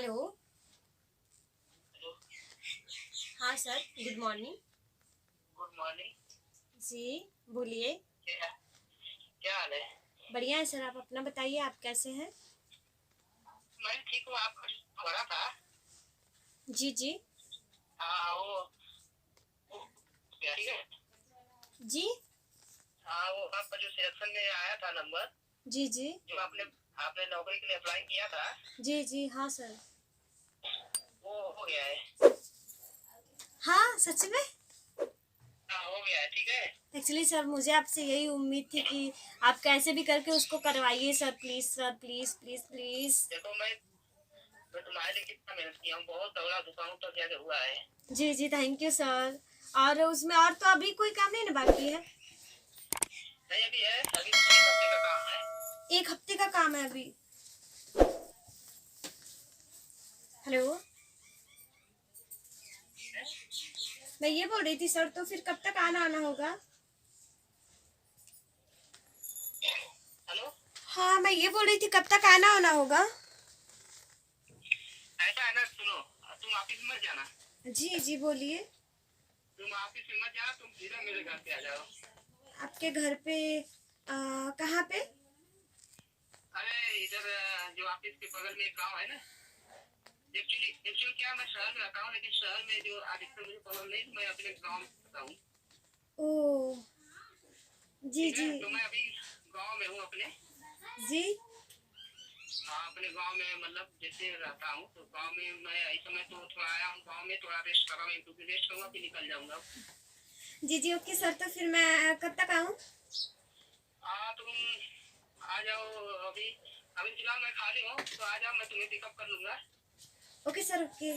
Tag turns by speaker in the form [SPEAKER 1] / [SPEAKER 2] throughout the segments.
[SPEAKER 1] Hello. हाँ sir, good morning.
[SPEAKER 2] Good morning.
[SPEAKER 1] जी, बोलिए।
[SPEAKER 2] क्या क्या हाल है?
[SPEAKER 1] बढ़िया है सर, आप अपना बताइए, आप कैसे हैं?
[SPEAKER 2] मैं ठीक हूँ। आपका हो रहा था।
[SPEAKER 1] जी जी।
[SPEAKER 2] हाँ वो ठीक है।
[SPEAKER 1] जी
[SPEAKER 2] हाँ वो आपका जो सिलेक्शन में आया था नंबर,
[SPEAKER 1] जी। जी
[SPEAKER 2] जो आपने आपने नौकरी के लिए अप्लाई किया था,
[SPEAKER 1] जी। जी हाँ सर।
[SPEAKER 2] वो हो गया है।
[SPEAKER 1] हाँ सच में।
[SPEAKER 2] हाँ हो गया है, ठीक है।
[SPEAKER 1] एक्चुअली सर, मुझे आपसे यही उम्मीद थी कि आप कैसे भी करके उसको करवाइए sir, please sir, please please please.
[SPEAKER 2] देखो मैं तुम्हारे लिए कितना मेहनत किया हूँ, बहुत दौड़ा धुपा हूँ तो क्या हुआ है।
[SPEAKER 1] जी जी, थैंक यू सर। और उसमें और तो अभी कोई काम नहीं ना बाकी है?
[SPEAKER 2] नहीं अभी है, अभी 1 हफ्ते का काम है।
[SPEAKER 1] एक हफ्ते का काम है अभी? हेलो, मैं ये बोल रही थी सर, तो फिर कब तक आना आना होगा?
[SPEAKER 2] हेलो।
[SPEAKER 1] हाँ, मैं ये बोल रही थी कब तक आना आना होगा?
[SPEAKER 2] ऐसा है ना, सुनो, तुम ऑफिस मत जाना।
[SPEAKER 1] जी जी, बोलिए।
[SPEAKER 2] तुम ऑफिस में मत जाना, तुम सीधा मेरे घर पे आ जाओ।
[SPEAKER 1] आपके घर पे? कहाँ पे?
[SPEAKER 2] अरे इधर जो ऑफिस के बगल में एक गांव है ना। एक्चुअली क्या, मैं शहर में रहता हूँ, लेकिन शहर में जो अधिकतर मुझे प्रॉब्लम नहीं, तो मैं अपने गांव में रहता हूँ।
[SPEAKER 1] ओ, जी
[SPEAKER 2] ठीक है,
[SPEAKER 1] जी।
[SPEAKER 2] तो मैं अभी गांव में हूँ अपने।
[SPEAKER 1] जी
[SPEAKER 2] हाँ अपने गांव में, मतलब जैसे रहता हूँ, तो गांव में मैं इस समय तो थोड़ा आया हूँ गांव में, थोड़ा रेस्ट कर रहा हूँ, क्योंकि रेस्ट करूँगा फिर निकल जाऊंगा।
[SPEAKER 1] जी। जी ओके सर, तो फिर मैं कब तक आऊँ?
[SPEAKER 2] हाँ तुम आ जाओ। अभी अभी फिलहाल मैं खाली हूँ, तो आ जाओ, मैं तुम्हें पिकअप कर लूंगा।
[SPEAKER 1] Okay sir, okay.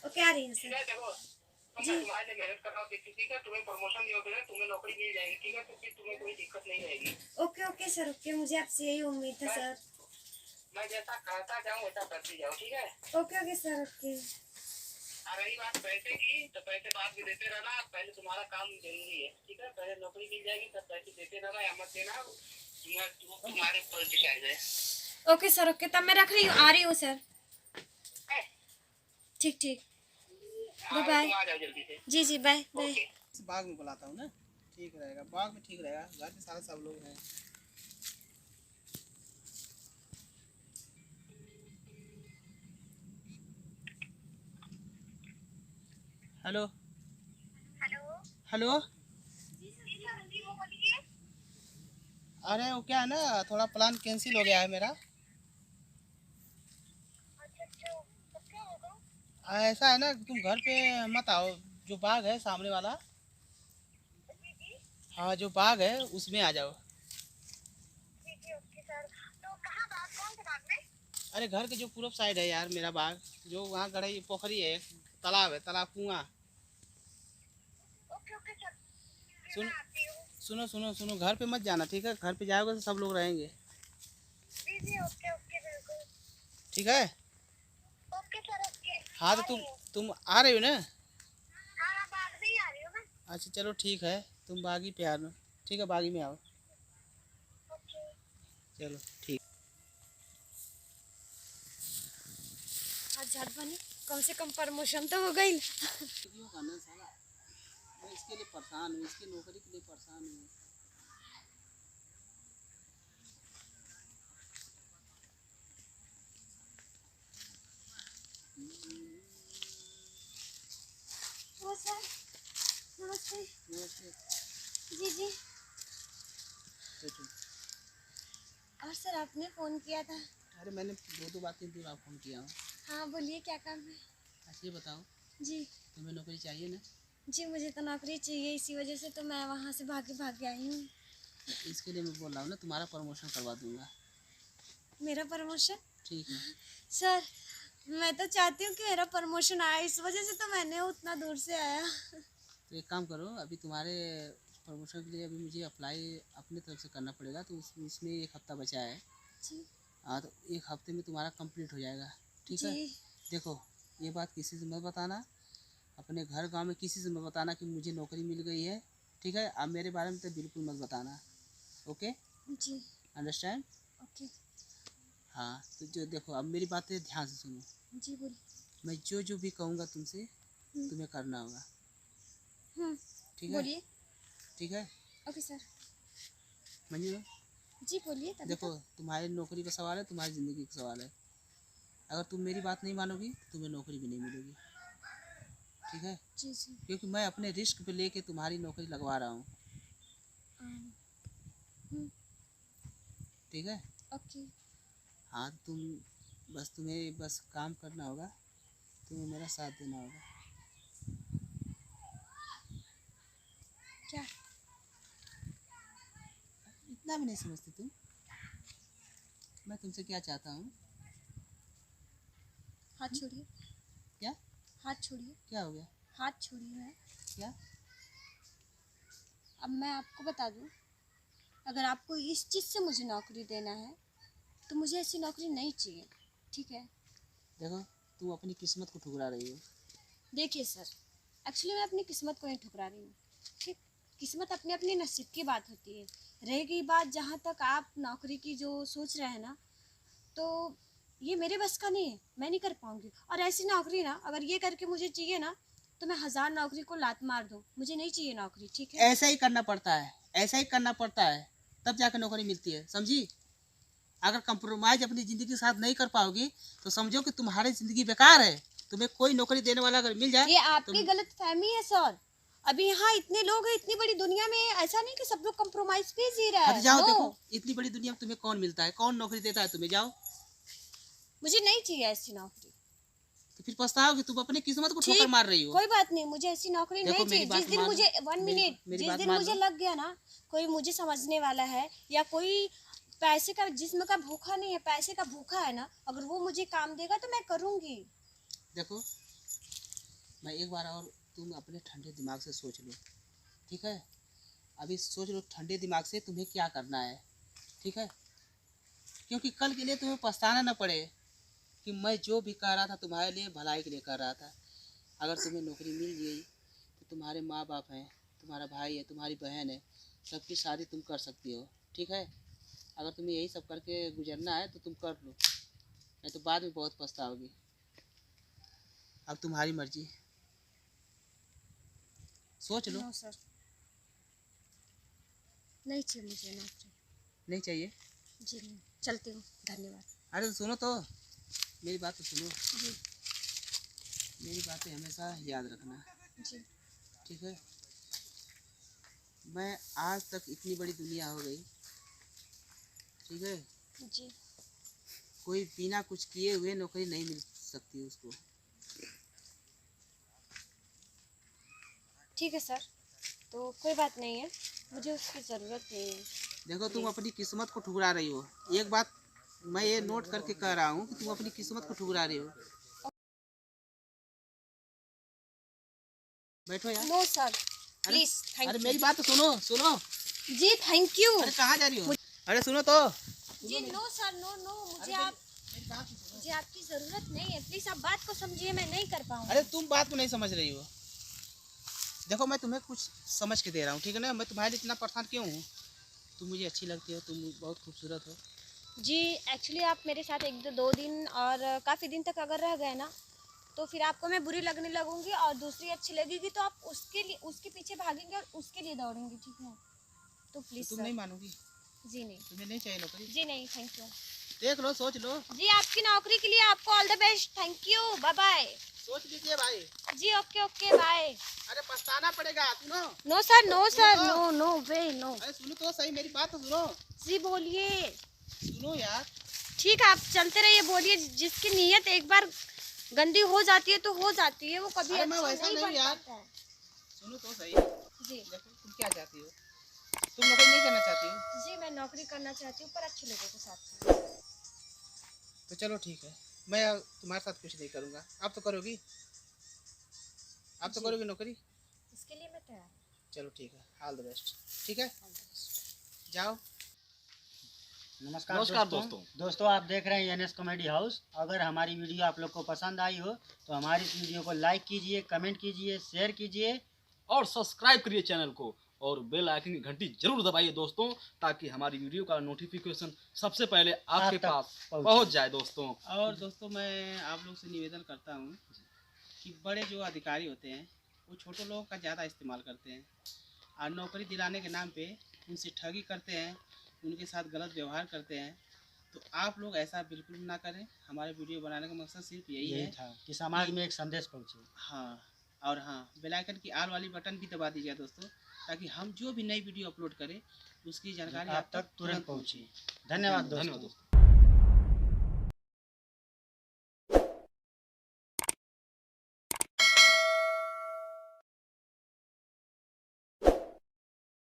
[SPEAKER 1] ओके, आ रही हूँ
[SPEAKER 2] ठीक
[SPEAKER 1] सर।
[SPEAKER 2] है, देखो तो
[SPEAKER 1] जी
[SPEAKER 2] मैं तुम्हारे लिए मेहनत कर रहा हूँ, ठीक है, तुम्हें प्रमोशन भी होगा, तुम्हें नौकरी मिल जाएगी, ठीक है, तो फिर तुम्हें कोई दिक्कत नहीं रहेगी।
[SPEAKER 1] ओके ओके सर, ओके, मुझे आपसे यही उम्मीद था
[SPEAKER 2] मैं
[SPEAKER 1] सर।
[SPEAKER 2] मैं जैसा कहता जाऊँ वैसा करती जाओ, ठीक है।
[SPEAKER 1] Okay okay sir, okay.
[SPEAKER 2] और रही बात पैसे की, तो पैसे बाद में देते रहना, पहले तुम्हारा काम जरूरी है, ठीक है। पहले नौकरी मिल जाएगी तब पैसे देते रहना, या मत देना, तुम्हारे ऊपर डिसाइड है।
[SPEAKER 1] ओके सर, ओके, तब मैं रख रही हूँ, आ रही हूँ सर। ठीक ठीक। बाय
[SPEAKER 2] हाँ
[SPEAKER 1] बाय।
[SPEAKER 2] तुम आ जाओ जल्दी से।
[SPEAKER 1] जी जी, बाय बाय।
[SPEAKER 2] ओके। बाग में बुलाता हूँ ना, ठीक रहेगा, बाग में ठीक रहेगा, घर के सारे सब लोग हैं। हेलो। Hello hello. अरे वो क्या है ना, थोड़ा प्लान कैंसिल हो गया है मेरा। ऐसा है ना, तुम घर पे मत आओ, जो बाग है सामने वाला, हाँ जो बाग है उसमें आ जाओ। अरे घर के जो पूरब साइड है यार मेरा बाग, जो वहाँ गढ़ई पोखरी है, तालाब है, तालाब कुआं। सुन सुनो सुनो सुनो, घर पे मत जाना, ठीक है, घर पे जाओगे तो सब लोग रहेंगे। ठीक है। हाँ तो तुम आ रही हो ना? अच्छा चलो ठीक है, तुम बागी पे आना, ठीक है, बागी में आओ। चलो ठीक।
[SPEAKER 1] आज झाड़ बनी, कम से कम प्रमोशन तो हो गई।
[SPEAKER 2] मैं इसके लिए परेशान हूँ, इसकी नौकरी के लिए परेशान हूँ।
[SPEAKER 1] सर, नमस्ते।
[SPEAKER 2] नमस्ते।
[SPEAKER 1] जी जी।
[SPEAKER 2] बैठो।
[SPEAKER 1] और सर, आपने फ़ोन किया था?
[SPEAKER 2] अरे मैंने दो बार 3 बार फ़ोन किया हूँ।
[SPEAKER 1] हाँ बोलिए, क्या काम है?
[SPEAKER 2] अच्छा ये बताओ,
[SPEAKER 1] जी
[SPEAKER 2] तुम्हें नौकरी चाहिए ना?
[SPEAKER 1] जी, मुझे तो नौकरी चाहिए, इसी वजह से तो मैं वहाँ से भाग के आई हूँ।
[SPEAKER 2] इसके लिए मैं बोल रहा हूँ ना, तुम्हारा प्रमोशन करवा दूंगा।
[SPEAKER 1] मेरा प्रमोशन?
[SPEAKER 2] ठीक है।
[SPEAKER 1] सर, मैं तो चाहती हूँ कि मेरा प्रमोशन आए, इस वजह से तो मैंने उतना दूर से आया।
[SPEAKER 2] तो एक काम करो, अभी तुम्हारे प्रमोशन के लिए अभी मुझे अप्लाई अपनी तरफ से करना पड़ेगा, तो इसमें 1 हफ्ता बचा है।
[SPEAKER 1] जी
[SPEAKER 2] हाँ तो 1 हफ्ते में तुम्हारा कंप्लीट हो जाएगा, ठीक है।
[SPEAKER 1] जी
[SPEAKER 2] देखो ये बात किसी से मत बताना, अपने घर गांव में किसी से मत बताना कि मुझे नौकरी मिल गई है, ठीक है। अब मेरे बारे में तो बिल्कुल मत बताना, ओके,
[SPEAKER 1] जी।
[SPEAKER 2] अंडरस्टैंड।
[SPEAKER 1] ओके।
[SPEAKER 3] हाँ तो जो देखो, अब मेरी बातें ध्यान से सुनो।
[SPEAKER 1] जी बोलिए।
[SPEAKER 3] मैं जो भी कहूँगा तुमसे, तुम्हें करना होगा, ठीक है?
[SPEAKER 1] बोलिए।
[SPEAKER 3] ठीक है
[SPEAKER 1] ओके सर।
[SPEAKER 3] मंजू,
[SPEAKER 1] जी बोलिए। तभी
[SPEAKER 3] देखो तुम्हारी नौकरी का सवाल है, तुम्हारी ज़िंदगी का सवाल है। अगर तुम मेरी बात नहीं मानोगी तो तुम्हें नौकरी भी नहीं मिलेगी, ठीक है?
[SPEAKER 1] जी जी।
[SPEAKER 3] क्योंकि मैं अपने रिस्क पे लेके तुम्हारी नौकरी लगवा रहा हूँ, ठीक है?
[SPEAKER 1] ओके।
[SPEAKER 3] हाँ तुम्हें बस काम करना होगा, तुम्हें मेरा साथ देना होगा।
[SPEAKER 1] क्या?
[SPEAKER 3] इतना भी नहीं समझती तुम? मैं तुमसे क्या चाहता हूँ?
[SPEAKER 1] हाथ छोड़िए।
[SPEAKER 3] क्या?
[SPEAKER 1] हाथ छोड़िए।
[SPEAKER 3] क्या हो गया?
[SPEAKER 1] हाथ छोड़िए।
[SPEAKER 3] क्या?
[SPEAKER 1] अब मैं आपको बता दूं, अगर आपको इस चीज़ से मुझे नौकरी देना है तो मुझे ऐसी नौकरी नहीं चाहिए, ठीक है?
[SPEAKER 3] देखो तुम अपनी किस्मत को ठुकरा रही हो।
[SPEAKER 1] देखिए सर, एक्चुअली मैं अपनी किस्मत को नहीं ठुकरा रही हूँ, ठीक? किस्मत अपनी अपनी नसीब की बात होती है। रह गई बात जहाँ तक आप नौकरी की जो सोच रहे हैं ना, तो ये मेरे बस का नहीं है, मैं नहीं कर पाऊँगी। और ऐसी नौकरी ना, अगर ये करके मुझे चाहिए ना, तो मैं 1000 नौकरी को लात मार दूँ, मुझे नहीं चाहिए नौकरी, ठीक है?
[SPEAKER 3] ऐसा ही करना पड़ता है, ऐसा ही करना पड़ता है, तब जाकर नौकरी मिलती है, समझी? अगर कंप्रोमाइज अपनी ज़िंदगी के साथ नहीं कर पाओगी तो समझो कि तुम्हारी ज़िंदगी बेकार है। तुम्हें कोई नौकरी देने वाला अगर मिल जाए,
[SPEAKER 1] ये आपकी गलत फहमी है सर। अभी यहाँ इतने लोग हैं, इतनी बड़ी दुनिया में, ऐसा नहीं कि सब लोग कंप्रोमाइज पे जी रहे
[SPEAKER 3] हट
[SPEAKER 1] हैं।
[SPEAKER 3] जाओ।
[SPEAKER 1] No,
[SPEAKER 3] देखो इतनी बड़ी दुनिया में तुम्हें कौन मिलता है, कौन नौकरी देता है तुम्हें? जाओ।
[SPEAKER 1] मुझे नहीं चाहिए ऐसी नौकरी।
[SPEAKER 3] तो फिर पछताओगे, तुम अपनी किस्मत को
[SPEAKER 1] ठीक,
[SPEAKER 3] ठोकर मार रही हो।
[SPEAKER 1] कोई बात नहीं, मुझे ऐसी नौकरी
[SPEAKER 3] देखो
[SPEAKER 1] नहीं
[SPEAKER 3] मेरी
[SPEAKER 1] चाहिए।
[SPEAKER 3] बात
[SPEAKER 1] जिस दिन
[SPEAKER 3] मान लो,
[SPEAKER 1] मुझे 1 मिनट,
[SPEAKER 3] मेरी
[SPEAKER 1] जिस
[SPEAKER 3] बात
[SPEAKER 1] दिन
[SPEAKER 3] मान
[SPEAKER 1] मुझे
[SPEAKER 3] लो।
[SPEAKER 1] लग गया ना, कोई मुझे समझने वाला है या कोई पैसे का, जिस्म का भूखा नहीं है, पैसे का भूखा है ना, अगर वो मुझे काम देगा तो मैं करूँगी।
[SPEAKER 3] देखो मैं एक बार और, तुम अपने ठंडे दिमाग से सोच लो, ठीक है? अभी सोच लो ठंडे दिमाग से तुम्हें क्या करना है, ठीक है? क्योंकि कल के लिए तुम्हें पछताना न पड़े कि मैं जो भी कर रहा था तुम्हारे लिए भलाई के लिए कर रहा था। अगर तुम्हें नौकरी मिल गई तो तुम्हारे माँ बाप हैं, तुम्हारा भाई है, तुम्हारी बहन है, सबकी शादी तुम कर सकती हो, ठीक है? अगर तुम्हें यही सब करके गुजरना है तो तुम कर लो, नहीं तो बाद में बहुत पछताओगी। अब तुम्हारी मर्जी, सोच लो।
[SPEAKER 1] नो सर, नहीं चाहिए मुझे नौकरी।
[SPEAKER 3] नहीं चाहिए?
[SPEAKER 1] जी नहीं, चलती हूँ, धन्यवाद।
[SPEAKER 3] अरे तो सुनो तो, मेरी बात तो सुनो।
[SPEAKER 1] जी
[SPEAKER 3] मेरी बातें हमेशा याद रखना,
[SPEAKER 1] जी।
[SPEAKER 3] ठीक है? मैं आज तक इतनी बड़ी दुनिया हो गई, ठीक है?
[SPEAKER 1] जी
[SPEAKER 3] कोई बिना कुछ किए हुए नौकरी नहीं मिल सकती उसको।
[SPEAKER 1] ठीक है सर, तो कोई बात नहीं है, मुझे उसकी ज़रूरत नहीं है।
[SPEAKER 3] देखो तुम अपनी किस्मत को ठुकरा रही हो। एक बात मैं ये नोट करके कह रहा हूँ कि तुम अपनी किस्मत को ठुकरा रही हो। बैठो यार।
[SPEAKER 1] नो सर,
[SPEAKER 3] अरे
[SPEAKER 1] प्लीज, थैंक
[SPEAKER 3] अरे
[SPEAKER 1] यू।
[SPEAKER 3] मेरी बात तो सुनो, सुनो।
[SPEAKER 1] जी थैंक यू।
[SPEAKER 3] अरे कहाँ जा रही हो? अरे सुनो तो।
[SPEAKER 1] जी नो सर, नो नो, मुझे
[SPEAKER 3] मेरी बात तो सुनो।
[SPEAKER 1] मुझे आपकी ज़रूरत नहीं है, प्लीज़ आप बात को समझिए, मैं नहीं कर पाऊँगी।
[SPEAKER 3] अरे तुम बात को नहीं समझ रही हो। देखो मैं तुम्हें कुछ समझ के दे रहा हूँ, ठीक है ना? मैं तुम्हारे लिए इतना परेशान क्यों हूँ? तुम मुझे अच्छी लगती हो, तुम बहुत खूबसूरत हो।
[SPEAKER 1] जी एक्चुअली आप मेरे साथ 1-2 दिन और काफ़ी दिन तक अगर रह गए ना, तो फिर आपको मैं बुरी लगने लगूंगी और दूसरी अच्छी लगेगी, तो आप उसके लिए, उसके पीछे भागेंगे और उसके लिए दौड़ेंगे, ठीक है? तो प्लीज़
[SPEAKER 3] तुम
[SPEAKER 1] सर।
[SPEAKER 3] नहीं मानोगी?
[SPEAKER 1] जी नहीं।
[SPEAKER 3] तुम्हें नहीं चाहिए नौकरी?
[SPEAKER 1] जी नहीं, थैंक यू।
[SPEAKER 3] देख लो, सोच लो।
[SPEAKER 1] जी आपकी नौकरी के लिए आपको all the best, thank you, bye bye.
[SPEAKER 3] सोच लीजिए भाई।
[SPEAKER 1] जी ओके ओके, बाय।
[SPEAKER 3] अरे पछताना पड़ेगा, सुनो।
[SPEAKER 1] नो सर, नो सर,
[SPEAKER 3] सुनो।
[SPEAKER 1] No no way, no.
[SPEAKER 3] अरे सुनो तो सही, मेरी बात तो सुनो।
[SPEAKER 1] जी बोलिए।
[SPEAKER 3] सुनो यार।
[SPEAKER 1] ठीक है, आप चलते रहिए, बोलिए। जिसकी नीयत एक बार गंदी हो जाती है तो हो जाती है, वो कभी
[SPEAKER 3] अरे मैं
[SPEAKER 1] अच्छा
[SPEAKER 3] वैसा
[SPEAKER 1] नहीं
[SPEAKER 3] नहीं
[SPEAKER 1] बन
[SPEAKER 3] यार।
[SPEAKER 1] पाता है।
[SPEAKER 3] सुनो तो सही।
[SPEAKER 1] जी
[SPEAKER 3] देखो तुम क्या चाहती हो? तुम नौकरी नहीं करना चाहती हो?
[SPEAKER 1] जी, मैं नौकरी करना चाहती हूँ, पर अच्छे लोगों के साथ।
[SPEAKER 3] तो चलो ठीक है, मैं तुम्हारे साथ कुछ नहीं करूँगा। आप तो करोगी? आप तो
[SPEAKER 1] जी।
[SPEAKER 3] करोगी नौकरी?
[SPEAKER 1] इसके लिए मैं तैयार हूँ।
[SPEAKER 3] चलो ठीक है, ऑल द बेस्ट, ठीक है? जाओ।
[SPEAKER 4] नमस्कार दोस्तों आप देख रहे हैं NS कॉमेडी हाउस। अगर हमारी वीडियो आप लोग को पसंद आई हो तो हमारी इस वीडियो को लाइक कीजिए, कमेंट कीजिए, शेयर कीजिए।
[SPEAKER 5] और सब्सक्राइब करिए चैनल को और बेल आइकन की घंटी जरूर दबाइए दोस्तों, ताकि हमारी वीडियो का नोटिफिकेशन सबसे पहले आपके
[SPEAKER 4] आप तक
[SPEAKER 5] पास
[SPEAKER 4] पहुंचे।
[SPEAKER 5] पहुंच जाए दोस्तों।
[SPEAKER 3] और दोस्तों मैं आप लोग से निवेदन करता हूँ कि बड़े जो अधिकारी होते हैं वो छोटे लोगों का ज़्यादा इस्तेमाल करते हैं और नौकरी दिलाने के नाम पे उनसे ठगी करते हैं, उनके साथ गलत व्यवहार करते हैं। तो आप लोग ऐसा बिल्कुल ना करें। हमारे वीडियो बनाने का मकसद सिर्फ यही
[SPEAKER 4] यही
[SPEAKER 3] है।
[SPEAKER 4] था कि समाज में एक संदेश पहुंचे।
[SPEAKER 3] हाँ, और हाँ, बेल आइकन की आल वाली बटन भी दबा दीजिए दोस्तों, ताकि हम जो भी नई वीडियो अपलोड करें उसकी जानकारी
[SPEAKER 4] आप तक तुरंत
[SPEAKER 3] पहुँचे।
[SPEAKER 4] पहुंचे। धन्यवाद
[SPEAKER 5] धन्यवाद
[SPEAKER 4] दोस्तों।
[SPEAKER 5] दोस्तों।